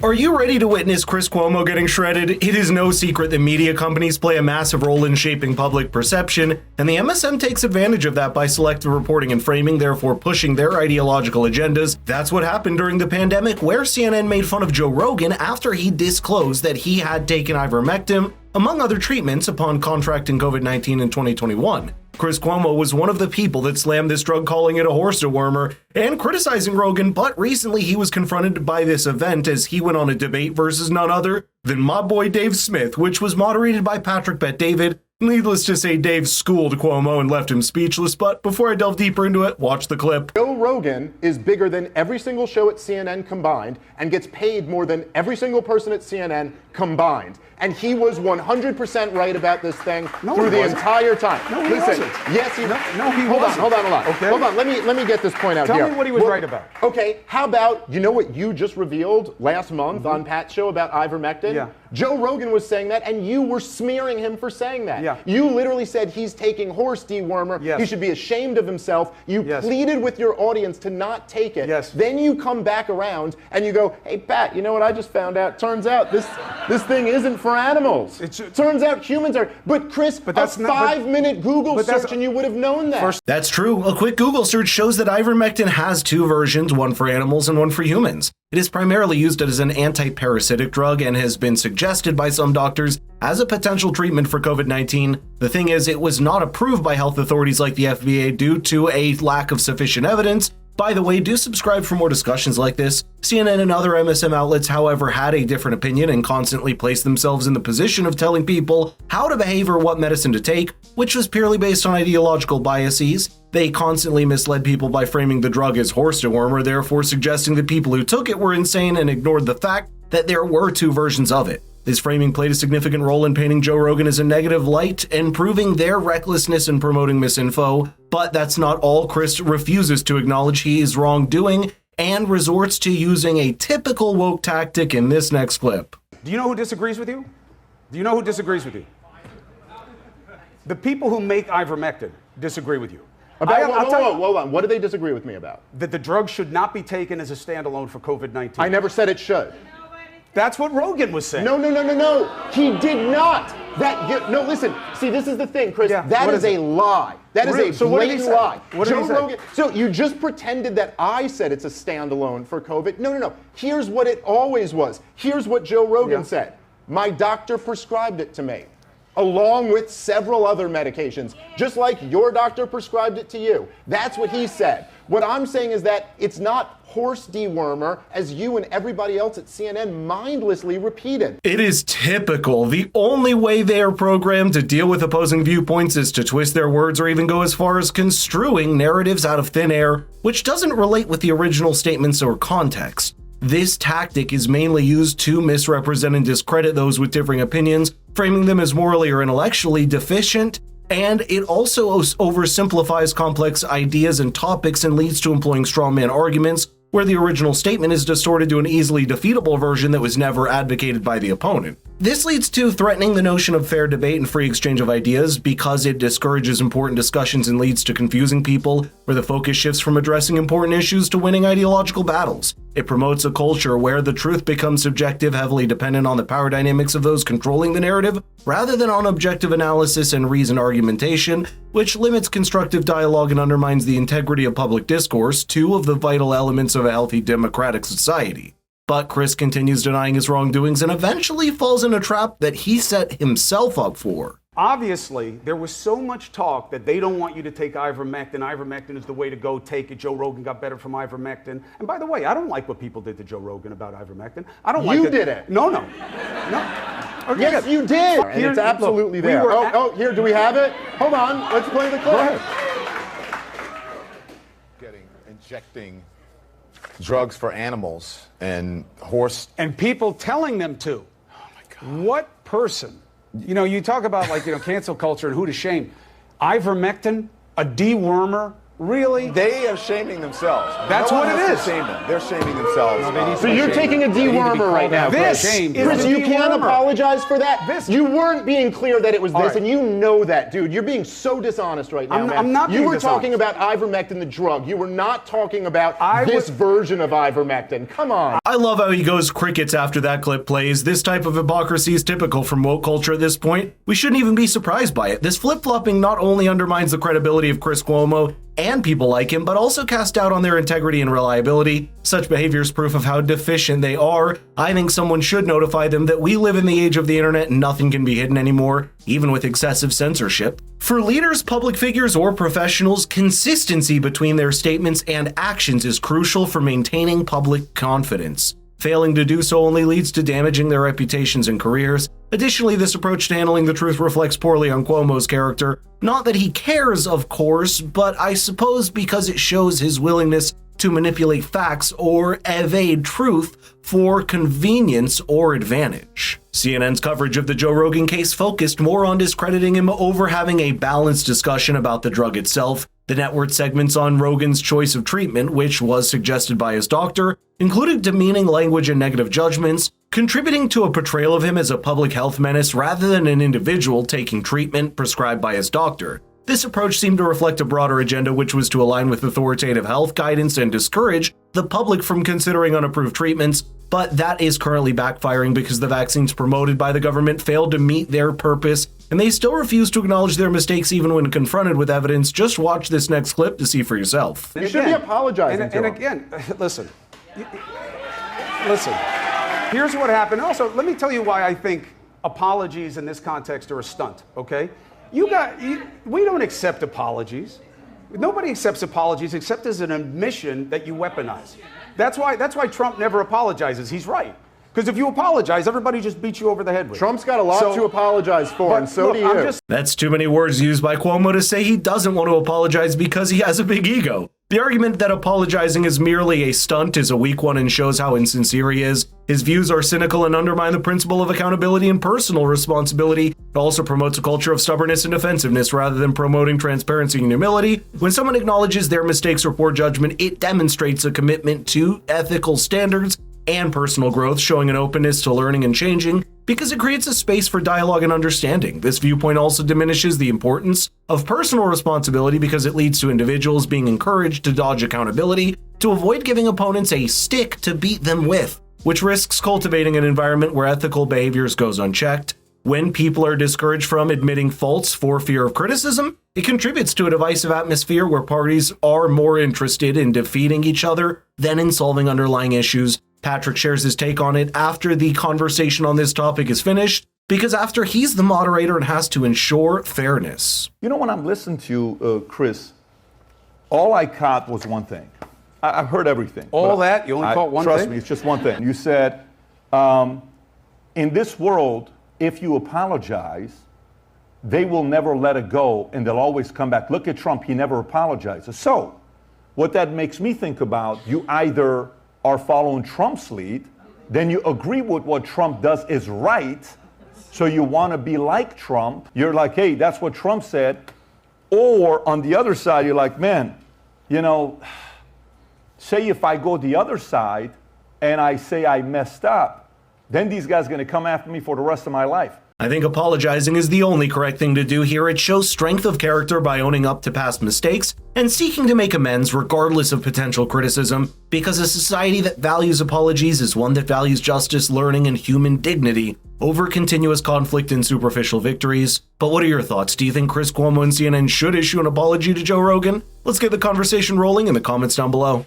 Are you ready to witness Chris Cuomo getting shredded? It is no secret that media companies play a massive role in shaping public perception, and the MSM takes advantage of that by selective reporting and framing, therefore pushing their ideological agendas. That's what happened during the pandemic, where CNN made fun of Joe Rogan after he disclosed that he had taken ivermectin, among other treatments, upon contracting COVID-19 in 2021. Chris Cuomo was one of the people that slammed this drug, calling it a horse dewormer and criticizing Rogan, but recently he was confronted by this event as he went on a debate versus none other than my boy Dave Smith, which was moderated by Patrick Bet-David. Needless to say, Dave schooled Cuomo and left him speechless, but before I delve deeper into it, watch the clip. Joe Rogan is bigger than every single show at CNN combined and gets paid more than every single person at CNN combined. And he was 100% right about this thing through the entire time. No, he wasn't. Yes, he No, he wasn't. Hold on. Okay. Hold on, let me get this point out here. Tell me what he was right about. Okay, how about, you know what you just revealed last month on Pat's show about ivermectin? Yeah. Joe Rogan was saying that, and you were smearing him for saying that. Yeah. You literally said he's taking horse dewormer. Yes. He should be ashamed of himself. You pleaded with your audience to not take it. Yes. Then you come back around and you go, hey, Pat, you know what I just found out? Turns out this thing isn't for animals. Turns out humans are. But Chris, that's a 5-minute Google search and you would have known that. That's true. A quick Google search shows that ivermectin has two versions, one for animals and one for humans. It is primarily used as an anti-parasitic drug and has been suggested by some doctors as a potential treatment for COVID-19. The thing is, it was not approved by health authorities like the FDA due to a lack of sufficient evidence. By the way, do subscribe for more discussions like this. CNN and other MSM outlets, however, had a different opinion and constantly placed themselves in the position of telling people how to behave or what medicine to take, which was purely based on ideological biases. They constantly misled people by framing the drug as horse dewormer, therefore suggesting that people who took it were insane and ignored the fact that there were two versions of it. This framing played a significant role in painting Joe Rogan as a negative light and proving their recklessness in promoting misinfo. But that's not all. Chris refuses to acknowledge he is wrongdoing and resorts to using a typical woke tactic in this next clip. Do you know who disagrees with you? Do you know who disagrees with you? The people who make ivermectin disagree with you. Hold on. What do they disagree with me about? That the drug should not be taken as a standalone for COVID-19. I never said it should. That's what Rogan was saying. No. He did not. No, listen. See, this is the thing, Chris. Yeah, that is a lie. That is a blatant lie. Joe Rogan. So you just pretended that I said it's a standalone for COVID. No. Here's what it always was. Here's what Joe Rogan said. My doctor prescribed it to me, along with several other medications, just like your doctor prescribed it to you. That's what he said. What I'm saying is that it's not horse dewormer, as you and everybody else at CNN mindlessly repeated. It is typical. The only way they are programmed to deal with opposing viewpoints is to twist their words or even go as far as construing narratives out of thin air, which doesn't relate with the original statements or context. This tactic is mainly used to misrepresent and discredit those with differing opinions, framing them as morally or intellectually deficient, and it also oversimplifies complex ideas and topics and leads to employing strawman arguments, where the original statement is distorted to an easily defeatable version that was never advocated by the opponent. This leads to threatening the notion of fair debate and free exchange of ideas because it discourages important discussions and leads to confusing people, where the focus shifts from addressing important issues to winning ideological battles. It promotes a culture where the truth becomes subjective, heavily dependent on the power dynamics of those controlling the narrative, rather than on objective analysis and reasoned argumentation, which limits constructive dialogue and undermines the integrity of public discourse, two of the vital elements of a healthy democratic society. But Chris continues denying his wrongdoings and eventually falls in a trap that he set himself up for. Obviously, there was so much talk that they don't want you to take ivermectin. Ivermectin is the way to go. Take it. Joe Rogan got better from ivermectin. And by the way, I don't like what people did to Joe Rogan about ivermectin. I don't like You did it. No. Okay, yes, you did. And it's absolutely there. Here, do we have it? Hold on. Let's play the clip. Injecting drugs for animals and horse. And people telling them to. Oh my God. What person? You know, you talk about cancel culture and who to shame. Ivermectin, a dewormer, Really? They are shaming themselves. That's No what one it has is. to shame them. They're shaming themselves. So you're taking a dewormer right now, This Chris. is Chris, the you can't dewormer. apologize for that. You weren't being clear that it was this, right. and you know that, dude. You're being so dishonest right now, man. I'm not You being were talking dishonest. about ivermectin, the drug. You were not talking about this was- version of ivermectin. Come on. I love how he goes crickets after that clip plays. This type of hypocrisy is typical from woke culture at this point. We shouldn't even be surprised by it. This flip-flopping not only undermines the credibility of Chris Cuomo and people like him, but also cast doubt on their integrity and reliability. Such behavior is proof of how deficient they are. I think someone should notify them that we live in the age of the internet and nothing can be hidden anymore, even with excessive censorship. For leaders, public figures, or professionals, consistency between their statements and actions is crucial for maintaining public confidence. Failing to do so only leads to damaging their reputations and careers. Additionally, this approach to handling the truth reflects poorly on Cuomo's character. Not that he cares, of course, but I suppose because it shows his willingness to manipulate facts or evade truth for convenience or advantage. CNN's coverage of the Joe Rogan case focused more on discrediting him over having a balanced discussion about the drug itself. The network segments on Rogan's choice of treatment, which was suggested by his doctor, included demeaning language and negative judgments, contributing to a portrayal of him as a public health menace rather than an individual taking treatment prescribed by his doctor. This approach seemed to reflect a broader agenda, which was to align with authoritative health guidance and discourage the public from considering unapproved treatments, but that is currently backfiring because the vaccines promoted by the government failed to meet their purpose, and they still refuse to acknowledge their mistakes even when confronted with evidence. Just watch this next clip to see for yourself. You should be apologizing to and him. again, listen. Here's what happened. Also, let me tell you why I think apologies in this context are a stunt, okay? We don't accept apologies. Nobody accepts apologies except as an admission that you weaponize. That's why Trump never apologizes. He's right. Because if you apologize, everybody just beats you over the head with it. Trump's got a lot to apologize for, and so do you. That's too many words used by Cuomo to say he doesn't want to apologize because he has a big ego. The argument that apologizing is merely a stunt is a weak one and shows how insincere he is. His views are cynical and undermine the principle of accountability and personal responsibility. It also promotes a culture of stubbornness and defensiveness rather than promoting transparency and humility. When someone acknowledges their mistakes or poor judgment, it demonstrates a commitment to ethical standards and personal growth, showing an openness to learning and changing, because it creates a space for dialogue and understanding. This viewpoint also diminishes the importance of personal responsibility because it leads to individuals being encouraged to dodge accountability, to avoid giving opponents a stick to beat them with, which risks cultivating an environment where ethical behaviors goes unchecked. When people are discouraged from admitting faults for fear of criticism, it contributes to a divisive atmosphere where parties are more interested in defeating each other than in solving underlying issues. Patrick shares his take on it after the conversation on this topic is finished, because after he's the moderator and has to ensure fairness. You know, when I'm listening to you, Chris, all I caught was one thing. I've heard everything. All that? You only caught one thing? Trust me, it's just one thing. You said, in this world, if you apologize, they will never let it go and they'll always come back. Look at Trump, he never apologizes. So, what that makes me think about, you either are following Trump's lead, then you agree with what Trump does is right, so you want to be like Trump. You're like, hey, that's what Trump said. Or on the other side, you're like, man, you know, say if I go the other side and I say I messed up, then these guys are going to come after me for the rest of my life. I think apologizing is the only correct thing to do here. It shows strength of character by owning up to past mistakes and seeking to make amends regardless of potential criticism, because a society that values apologies is one that values justice, learning, and human dignity over continuous conflict and superficial victories. But what are your thoughts? Do you think Chris Cuomo and CNN should issue an apology to Joe Rogan? Let's get the conversation rolling in the comments down below.